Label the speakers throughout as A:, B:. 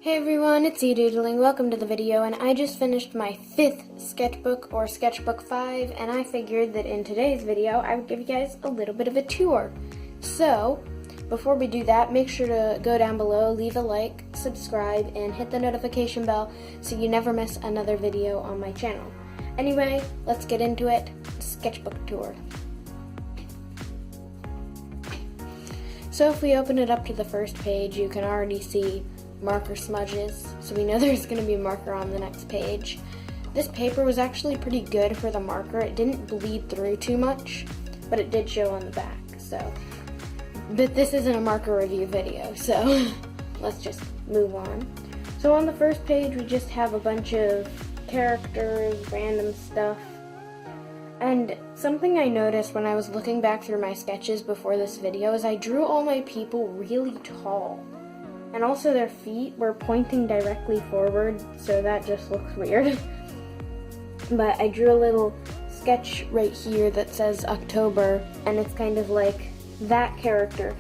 A: Hey everyone, it's eDoodling. Welcome to the video, and I just finished my 5th sketchbook, or sketchbook 5, and I figured that in today's video I would give you guys a little bit of a tour. So, before we do that, make sure to go down below, leave a like, subscribe, and hit the notification bell so you never miss another video on my channel. Anyway, let's get into it. Sketchbook Tour. So if we open it up to the first page, you can already see marker smudges, so we know there's going to be marker on the next page. This paper was actually pretty good for the marker. It didn't bleed through too much, but it did show on the back. But this isn't a marker review video, so let's just move on. So on the first page we just have a bunch of characters, random stuff. And something I noticed when I was looking back through my sketches before this video is I drew all my people really tall. And also their feet were pointing directly forward, so that just looks weird. But I drew a little sketch right here that says October, and it's kind of like that character.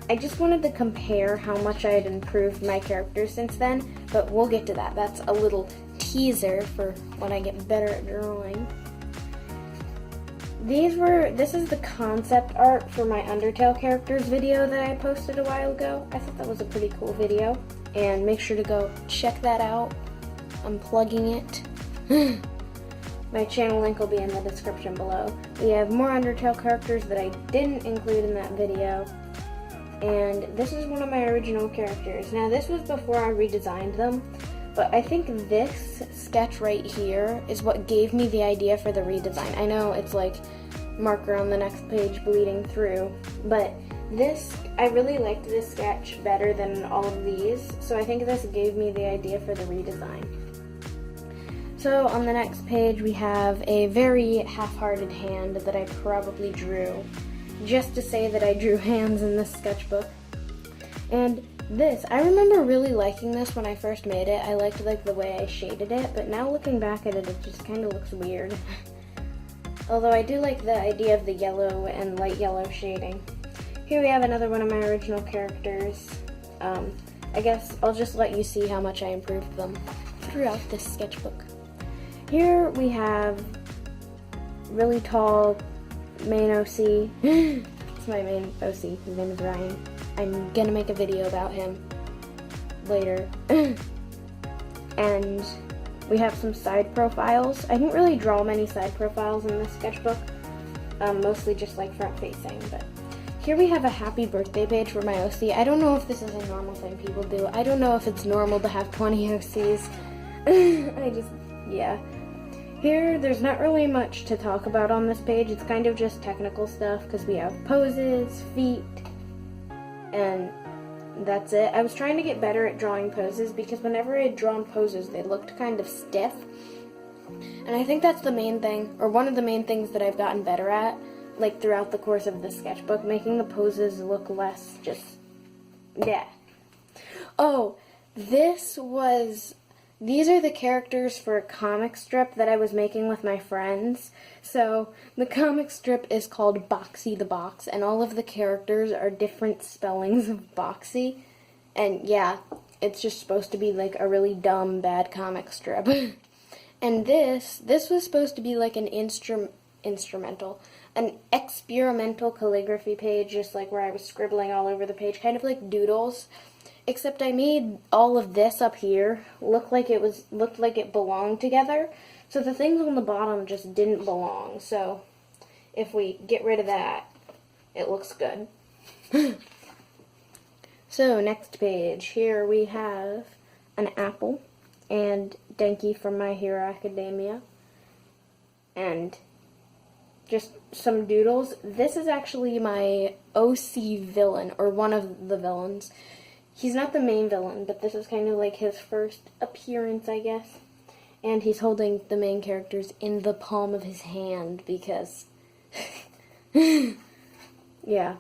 A: I just wanted to compare how much I had improved my characters since then, but we'll get to that. That's a little teaser for when I get better at drawing. This is the concept art for my Undertale characters video that I posted a while ago. I thought that was a pretty cool video, and make sure to go check that out. I'm plugging it. My channel link will be in the description below. We have more Undertale characters that I didn't include in that video, and this is one of my original characters. Now this was before I redesigned them, but I think this sketch right here is what gave me the idea for the redesign. I know it's like marker on the next page bleeding through, but I really liked this sketch better than all of these, so I think this gave me the idea for the redesign. So on the next page we have a very half-hearted hand that I probably drew, just to say that I drew hands in this sketchbook. And this, I remember really liking this when I first made it. I liked the way I shaded it, but now looking back at it, it just kind of looks weird. Although I do like the idea of the yellow and light yellow shading. Here we have another one of my original characters. I guess I'll just let you see how much I improved them throughout this sketchbook. Here we have really tall main OC. It's my main OC. His name is Ryan. I'm gonna make a video about him later. And we have some side profiles. I didn't really draw many side profiles in this sketchbook, mostly just like front facing. But here we have a happy birthday page for my OC. I don't know if this is a normal thing people do. I don't know if it's normal to have 20 OCs. Yeah. Here, there's not really much to talk about on this page. It's kind of just technical stuff because we have poses, feet, and that's it. I was trying to get better at drawing poses because whenever I had drawn poses, they looked kind of stiff. And I think that's the main thing, or one of the main things that I've gotten better at, like throughout the course of the sketchbook, making the poses look less just, yeah. Oh, these are the characters for a comic strip that I was making with my friends. So the comic strip is called Boxy the Box, and all of the characters are different spellings of Boxy. And yeah, it's just supposed to be like a really dumb, bad comic strip. And this was supposed to be like an an experimental calligraphy page, just like where I was scribbling all over the page, kind of like doodles. Except I made all of this up here look like it belonged together. So the things on the bottom just didn't belong. So if we get rid of that, it looks good. So next page, here we have an apple and Denki from My Hero Academia. And just some doodles. This is actually my OC villain, or one of the villains. He's not the main villain, but this is kind of like his first appearance, I guess. And he's holding the main characters in the palm of his hand because, yeah.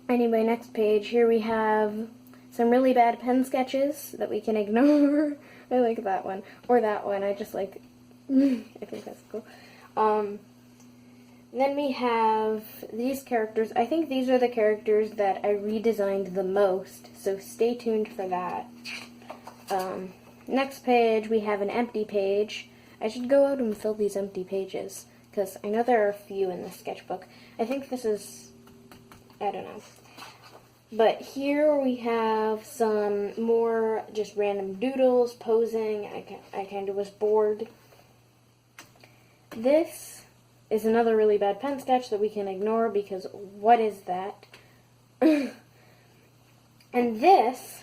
A: Anyway, next page. Here we have some really bad pen sketches that we can ignore. I like that one. Or that one. I just like, I think that's cool. Then we have these characters. I think these are the characters that I redesigned the most, so stay tuned for that. Next page, we have an empty page. I should go out and fill these empty pages, because I know there are a few in the sketchbook. I think this is, I don't know. But here we have some more just random doodles, posing. I kind of was bored. This is another really bad pen sketch that we can ignore because what is that? And this,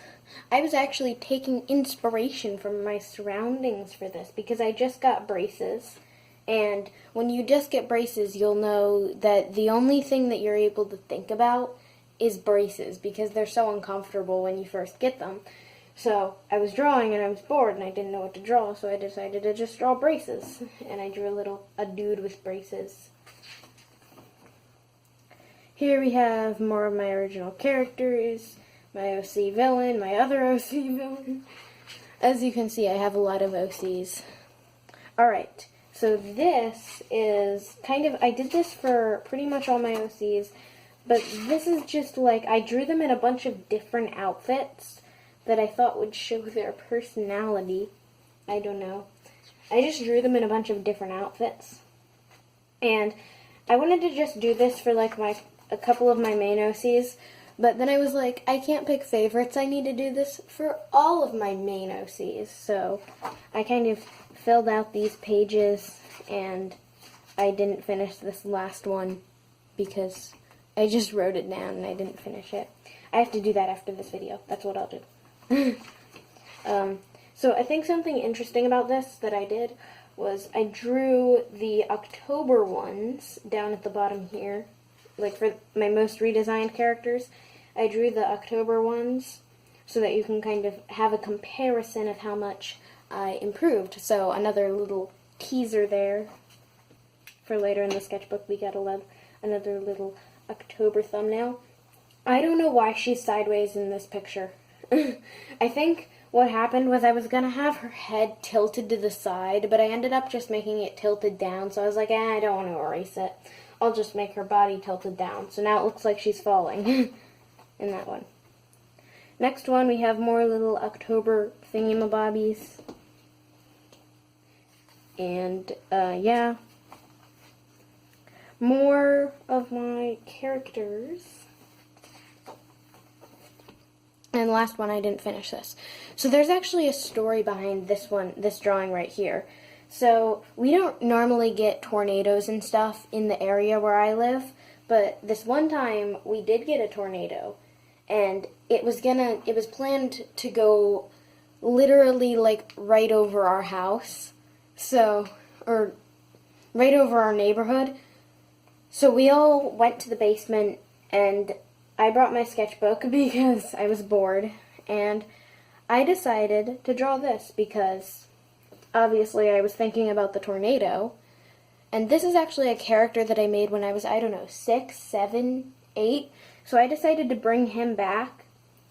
A: I was actually taking inspiration from my surroundings for this because I just got braces. And when you just get braces, you'll know that the only thing that you're able to think about is braces because they're so uncomfortable when you first get them. So I was drawing and I was bored and I didn't know what to draw, so I decided to just draw braces. And I drew a dude with braces. Here we have more of my original characters, my OC villain, my other OC villain. As you can see, I have a lot of OCs. Alright, so this is kind of, I did this for pretty much all my OCs, but this is just like, I drew them in a bunch of different outfits that I thought would show their personality. I don't know. I just drew them in a bunch of different outfits. And I wanted to just do this for like a couple of my main OCs, but then I was like, I can't pick favorites. I need to do this for all of my main OCs. So I kind of filled out these pages and I didn't finish this last one because I just wrote it down and I didn't finish it. I have to do that after this video. That's what I'll do. So I think something interesting about this that I did was I drew the October ones down at the bottom here. Like for my most redesigned characters, I drew the October ones so that you can kind of have a comparison of how much I improved. So another little teaser there for later in the sketchbook. We got another little October thumbnail. I don't know why she's sideways in this picture. I think what happened was I was going to have her head tilted to the side, but I ended up just making it tilted down, so I was like, I don't want to erase it. I'll just make her body tilted down. So now it looks like she's falling in that one. Next one, we have more little October thingamabobbies. And, yeah. More of my characters. And the last one, I didn't finish this. So there's actually a story behind this one, this drawing right here. So we don't normally get tornadoes and stuff in the area where I live, but this one time we did get a tornado, and it was planned to go literally like right over our house, or right over our neighborhood. So we all went to the basement, and I brought my sketchbook because I was bored, and I decided to draw this because obviously I was thinking about the tornado, and this is actually a character that I made when I was, I don't know, 6, 7, 8, so I decided to bring him back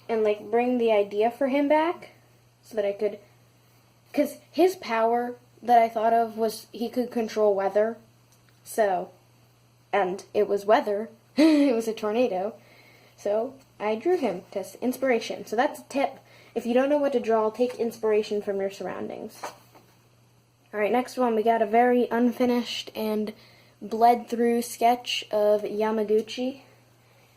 A: and like bring the idea for him back so that I could, because his power that I thought of was he could control weather, so, and it was weather, it was a tornado. So I drew him to inspiration. So that's a tip. If you don't know what to draw, take inspiration from your surroundings. Alright, next one, we got a very unfinished and bled through sketch of Yamaguchi.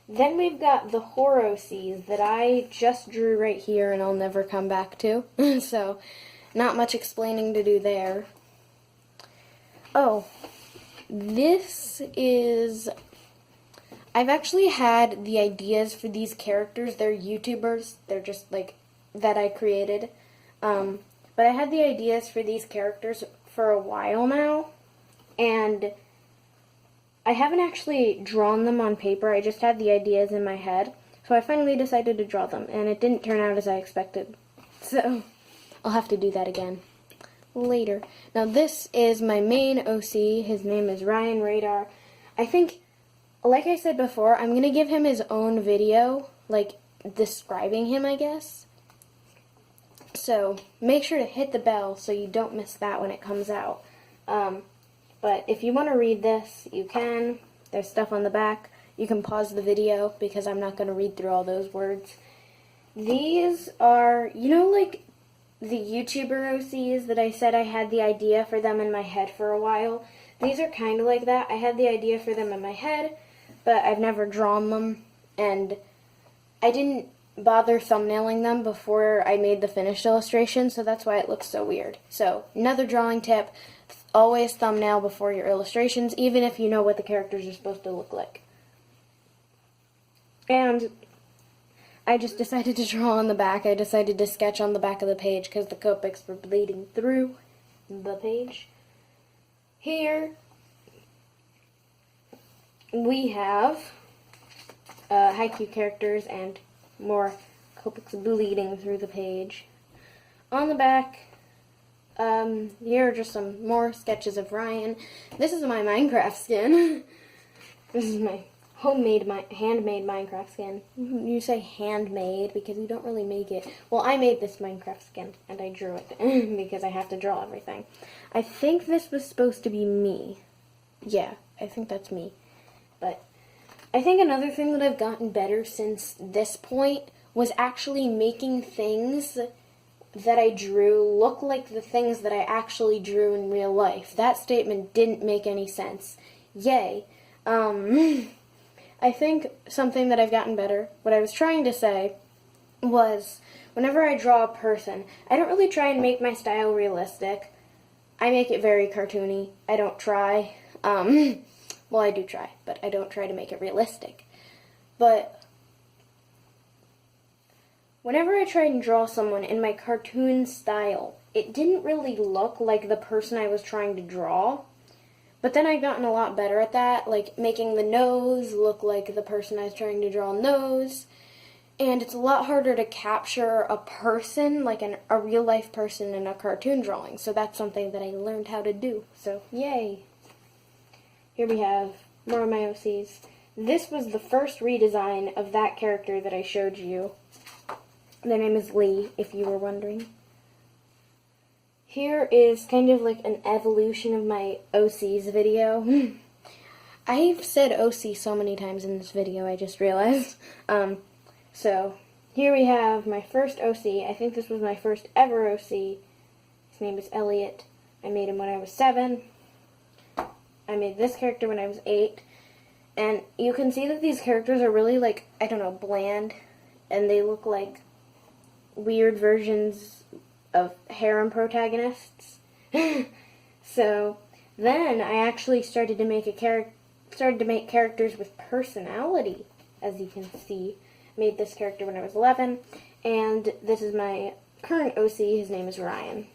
A: Then we've got the Horosees that I just drew right here and I'll never come back to. So not much explaining to do there. Oh, this is... I've actually had the ideas for these characters. They're YouTubers. They're just like that I created. But I had the ideas for these characters for a while now. And I haven't actually drawn them on paper. I just had the ideas in my head. So I finally decided to draw them. And it didn't turn out as I expected. So I'll have to do that again later. Now this is my main OC. His name is Ryan Radar. I think... Like I said before, I'm going to give him his own video, like, describing him, I guess. So, make sure to hit the bell so you don't miss that when it comes out. But if you want to read this, you can. There's stuff on the back. You can pause the video because I'm not going to read through all those words. These are, you know, like the YouTuber OCs that I said I had the idea for them in my head for a while. These are kind of like that. I had the idea for them in my head, but I've never drawn them, and I didn't bother thumbnailing them before I made the finished illustration, so that's why it looks so weird. So, another drawing tip, always thumbnail before your illustrations, even if you know what the characters are supposed to look like. And I just decided to draw on the back. I decided to sketch on the back of the page because the Copics were bleeding through the page. Here we have haiku characters and more Copics bleeding through the page. On the back, here are just some more sketches of Ryan. This is my Minecraft skin. This is my handmade Minecraft skin. You say handmade because you don't really make it. Well, I made this Minecraft skin, and I drew it because I have to draw everything. I think this was supposed to be me. Yeah, I think that's me. But I think another thing that I've gotten better since this point was actually making things that I drew look like the things that I actually drew in real life. That statement didn't make any sense. Yay. I think something that I've gotten better, what I was trying to say was, whenever I draw a person, I don't really try and make my style realistic. I make it very cartoony. I don't try. Well, I do try, but I don't try to make it realistic. But whenever I tried and draw someone in my cartoon style, it didn't really look like the person I was trying to draw. But then I've gotten a lot better at that, like making the nose look like the person I was trying to draw nose. And it's a lot harder to capture a person, like a real-life person in a cartoon drawing. So that's something that I learned how to do. So, yay. Here we have more of my OCs. This was the first redesign of that character that I showed you. Their name is Lee, if you were wondering. Here is kind of like an evolution of my OCs video. I've said OC so many times in this video, I just realized. So, here we have my first OC. I think this was my first ever OC. His name is Elliot. I made him when I was 7. I made this character when I was 8. And you can see that these characters are really, like, I don't know, bland. And they look like weird versions of harem protagonists. So then I actually started to make characters with personality, as you can see. Made this character when I was 11, and this is my current OC. His name is Ryan.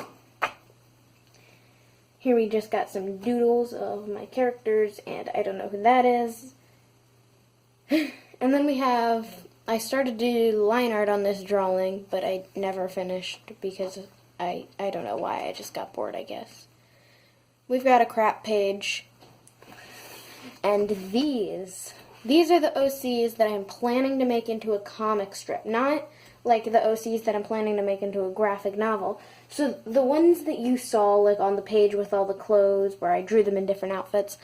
A: Here we just got some doodles of my characters, and I don't know who that is. And then we have, I started to do line art on this drawing, but I never finished because I don't know why, I just got bored, I guess. We've got a crap page, and these are the OCs that I'm planning to make into a comic strip, not like the OCs that I'm planning to make into a graphic novel. So the ones that you saw like on the page with all the clothes where I drew them in different outfits,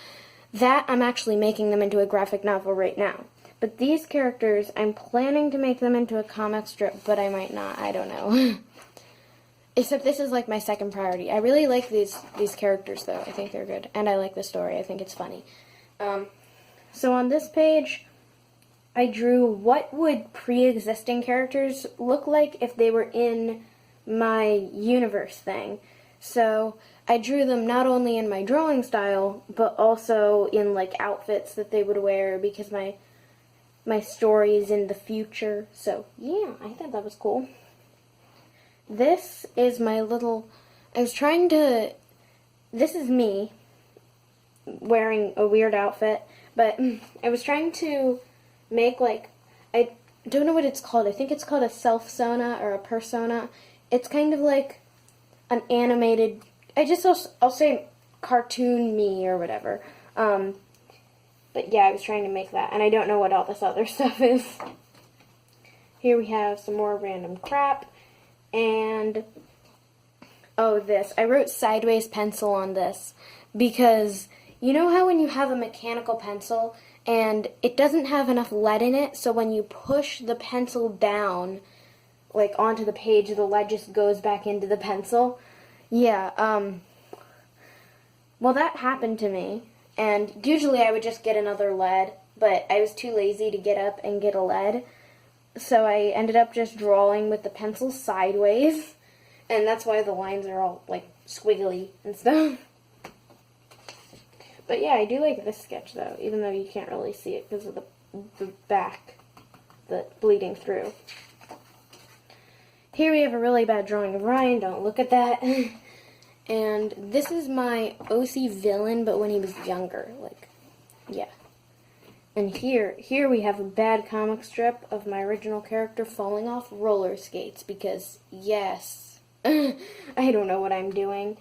A: that I'm actually making them into a graphic novel right now. But these characters, I'm planning to make them into a comic strip, but I might not, I don't know. Except this is like my second priority. I really like these characters though, I think they're good. And I like the story, I think it's funny. So on this page, I drew what would pre-existing characters look like if they were in my universe thing. So I drew them not only in my drawing style, but also in like outfits that they would wear because my story is in the future. So yeah, I thought that was cool. This is my little, this is me wearing a weird outfit. But I was trying to make, like, I don't know what it's called. I think it's called a self-sona or a persona. It's kind of like an animated, I'll say cartoon me or whatever. But yeah, I was trying to make that. And I don't know what all this other stuff is. Here we have some more random crap. And, oh, this. I wrote sideways pencil on this because you know how when you have a mechanical pencil and it doesn't have enough lead in it, so when you push the pencil down, like onto the page, the lead just goes back into the pencil? Yeah, well, that happened to me, and usually I would just get another lead, but I was too lazy to get up and get a lead, so I ended up just drawing with the pencil sideways, and that's why the lines are all, like, squiggly and stuff. But yeah, I do like this sketch, though, even though you can't really see it because of the back, the bleeding through. Here we have a really bad drawing of Ryan, don't look at that. And this is my OC villain, but when he was younger, like, yeah. And here we have a bad comic strip of my original character falling off roller skates, because, yes, I don't know what I'm doing.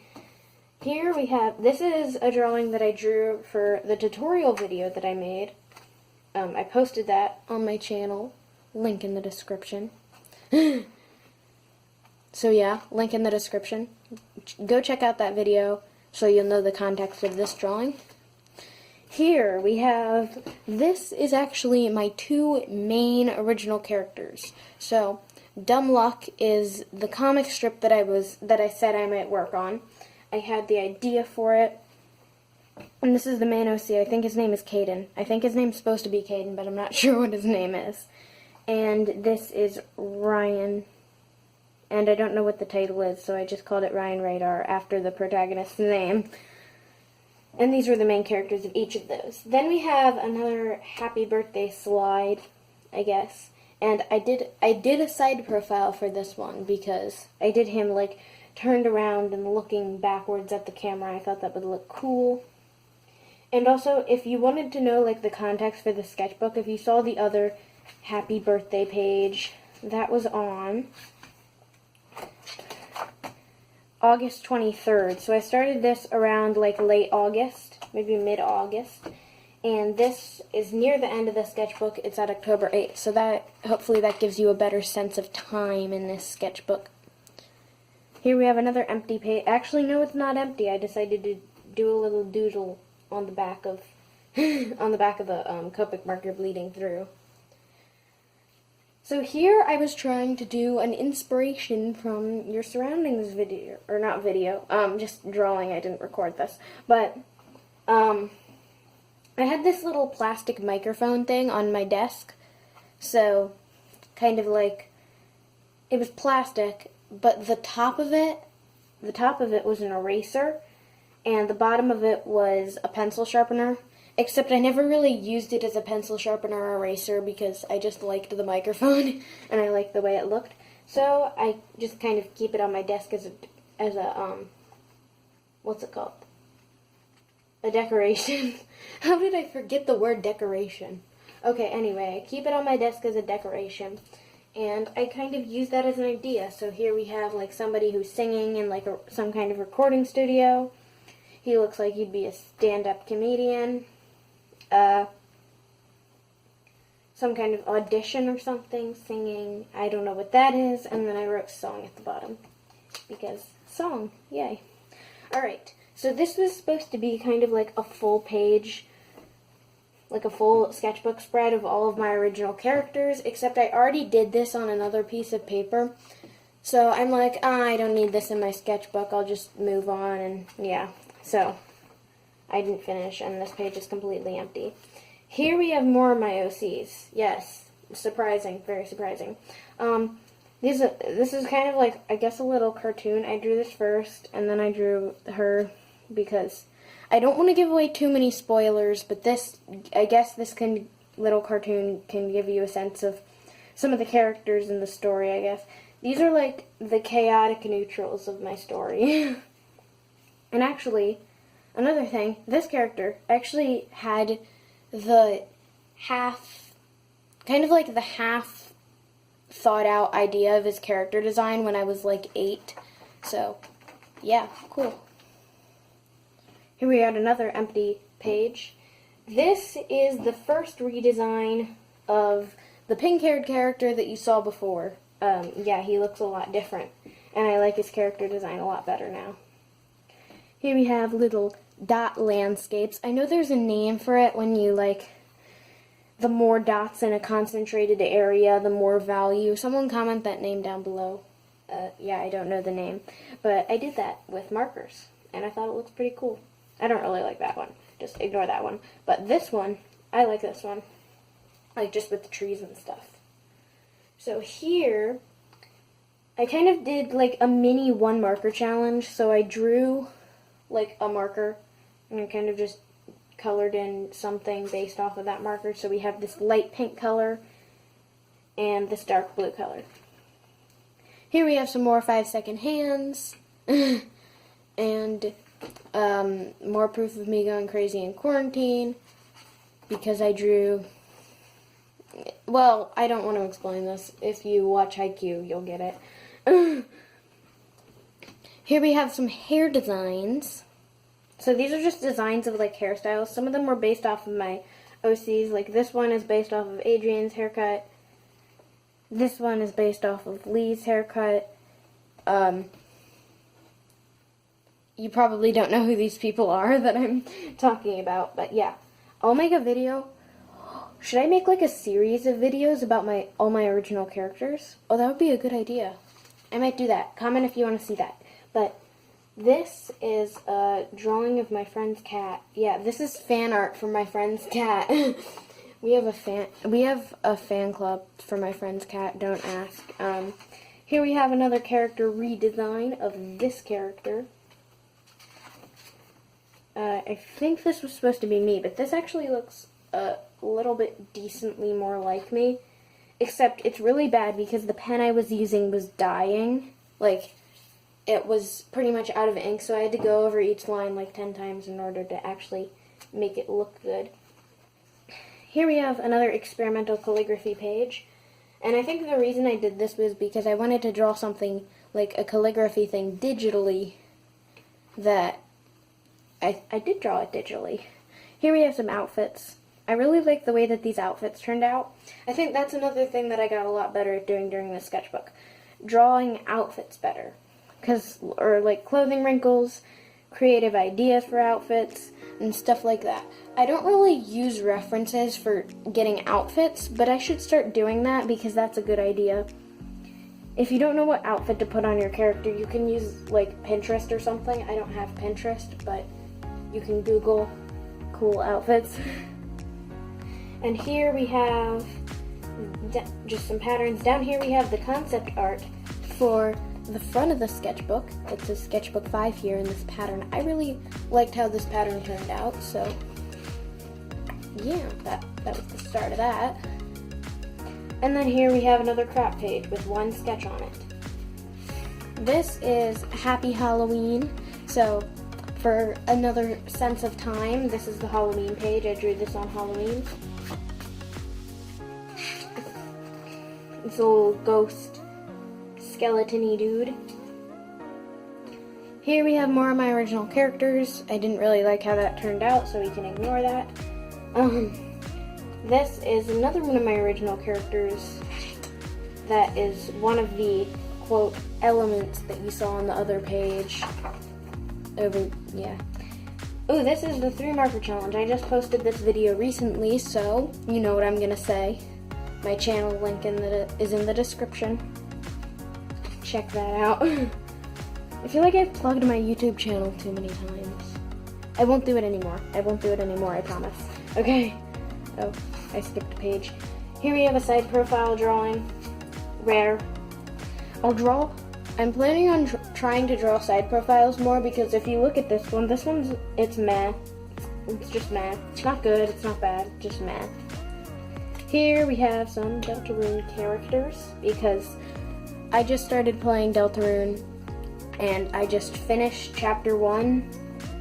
A: Here we have, this is a drawing that I drew for the tutorial video that I made. I posted that on my channel, link in the description. So yeah, link in the description. Go check out that video so you'll know the context of this drawing. Here we have, this is actually my two main original characters. So, Dumb Luck is the comic strip that I said I might work on. I had the idea for it, and this is the main OC. I think his name is Caden. I think his name's supposed to be Caden, but I'm not sure what his name is. And this is Ryan, and I don't know what the title is, so I just called it Ryan Radar after the protagonist's name. And these were the main characters of each of those. Then we have another happy birthday slide, I guess. And I did a side profile for this one because I did him like turned around and looking backwards at the camera. I thought that would look cool. And also, if you wanted to know like the context for the sketchbook, if you saw the other happy birthday page, that was on August 23rd. So I started this around like late August, maybe mid-August. And this is near the end of the sketchbook. It's at October 8th. So that hopefully that gives you a better sense of time in this sketchbook. Here we have another empty page. Actually, no, it's not empty. I decided to do a little doodle on the back of on the back of the Copic marker bleeding through. So here I was trying to do an inspiration from your surroundings video, or not video, just drawing. I didn't record this, but I had this little plastic microphone thing on my desk, so kind of like it was plastic, but the top of it was an eraser, and the bottom of it was a pencil sharpener. Except I never really used it as a pencil sharpener or eraser because I just liked the microphone and I liked the way it looked. So I just kind of keep it on my desk as a what's it called? A decoration. How did I forget the word decoration? Okay, anyway, I keep it on my desk as a decoration. And I kind of use that as an idea. So here we have like somebody who's singing in like some kind of recording studio. He looks like he'd be a stand-up comedian. Some kind of audition or something, singing. I don't know what that is. And then I wrote song at the bottom. Because song, yay. Alright, so this was supposed to be kind of like a full page, like a full sketchbook spread of all of my original characters, except I already did this on another piece of paper. So I'm like, I don't need this in my sketchbook, I'll just move on, and yeah. So, I didn't finish, and this page is completely empty. Here we have more of my OCs. Yes, surprising, very surprising. This is kind of like, I guess, a little cartoon. I drew this first, and then I drew her, because I don't want to give away too many spoilers, but this, I guess this little cartoon can give you a sense of some of the characters in the story, I guess. These are like the chaotic neutrals of my story. And actually, another thing, this character actually had the kind of like the half thought out idea of his character design when I was like 8. So, yeah, cool. Here we had another empty page. This is the first redesign of the pink-haired character that you saw before. Yeah, he looks a lot different, and I like his character design a lot better now. Here we have little dot landscapes. I know there's a name for it when you like the more dots in a concentrated area, the more value. Someone comment that name down below. Yeah, I don't know the name, but I did that with markers, and I thought it looks pretty cool. I don't really like that one. Just ignore that one. But this one, I like this one. Like just with the trees and stuff. So here, I kind of did like a mini one marker challenge. So I drew like a marker and I kind of just colored in something based off of that marker. So we have this light pink color and this dark blue color. Here we have some more 5-second hands and more proof of me going crazy in quarantine because I drew. Well, I don't want to explain this. If you watch Haikyuu, you'll get it. Here we have some hair designs. So these are just designs of like hairstyles. Some of them were based off of my OCs. Like this one is based off of Adrian's haircut. This one is based off of Lee's haircut. You probably don't know who these people are that I'm talking about, but yeah. I'll make a video. Should I make like a series of videos about all my original characters? Oh, that would be a good idea. I might do that. Comment if you want to see that. But this is a drawing of my friend's cat. Yeah, this is fan art for my friend's cat. We have a fan club for my friend's cat, don't ask. Here we have another character redesign of this character. I think this was supposed to be me, but this actually looks a little bit decently more like me. Except it's really bad because the pen I was using was dying. Like, it was pretty much out of ink, so I had to go over each line like 10 times in order to actually make it look good. Here we have another experimental calligraphy page. And I think the reason I did this was because I wanted to draw something like a calligraphy thing digitally that I did draw it digitally. Here we have some outfits. I really like the way that these outfits turned out. I think that's another thing that I got a lot better at doing during the sketchbook. Drawing outfits better. Or like clothing wrinkles, creative ideas for outfits, and stuff like that. I don't really use references for getting outfits, but I should start doing that because that's a good idea. If you don't know what outfit to put on your character, you can use like Pinterest or something. I don't have Pinterest, but you can Google cool outfits. And here we have just some patterns. Down here we have the concept art for the front of the sketchbook. It says Sketchbook 5 here in this pattern. I really liked how this pattern turned out, so yeah, that was the start of that. And then here we have another crap page with one sketch on it. This is Happy Halloween, so for another sense of time, this is the Halloween page. I drew this on Halloween. It's a little ghost skeleton-y dude. Here we have more of my original characters. I didn't really like how that turned out, so we can ignore that. This is another one of my original characters that is one of the, quote, elements that you saw on the other page. Yeah. Ooh, this is the 3 marker challenge. I just posted this video recently, so you know what I'm gonna say. My channel link is in the description. Check that out. I feel like I've plugged my YouTube channel too many times. I won't do it anymore. I promise. Okay. Oh, I skipped a page. Here we have a side profile drawing. Rare. I'm planning on trying to draw side profiles more because if you look at this one, it's meh. It's just meh. It's not good, it's not bad, just meh. Here we have some Deltarune characters because I just started playing Deltarune and I just finished chapter 1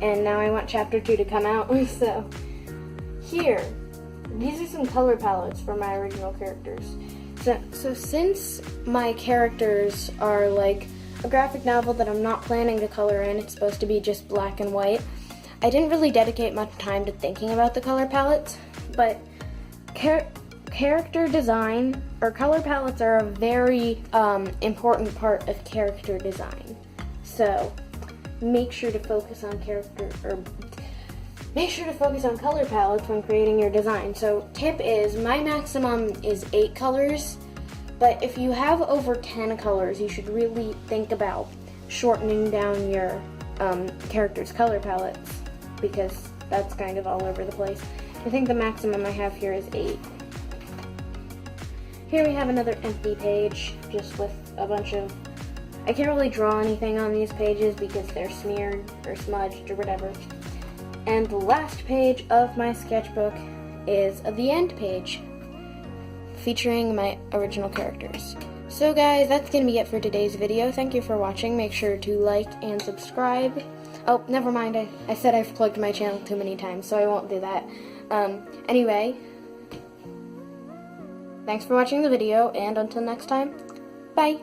A: and now I want chapter 2 to come out. So here, these are some color palettes for my original characters. So since my characters are like a graphic novel that I'm not planning to color in, it's supposed to be just black and white, I didn't really dedicate much time to thinking about the color palettes, but character design or color palettes are a very important part of character design. So make sure to focus on make sure to focus on color palettes when creating your design. So tip is, my maximum is 8 colors, but if you have over 10 colors, you should really think about shortening down your character's color palettes, because that's kind of all over the place. I think the maximum I have here is 8. Here we have another empty page, just with a bunch of, I can't really draw anything on these pages because they're smeared or smudged or whatever. And the last page of my sketchbook is the end page, featuring my original characters. So guys, that's going to be it for today's video. Thank you for watching. Make sure to like and subscribe. Oh, never mind. I said I've plugged my channel too many times, so I won't do that. Anyway, thanks for watching the video, and until next time, bye!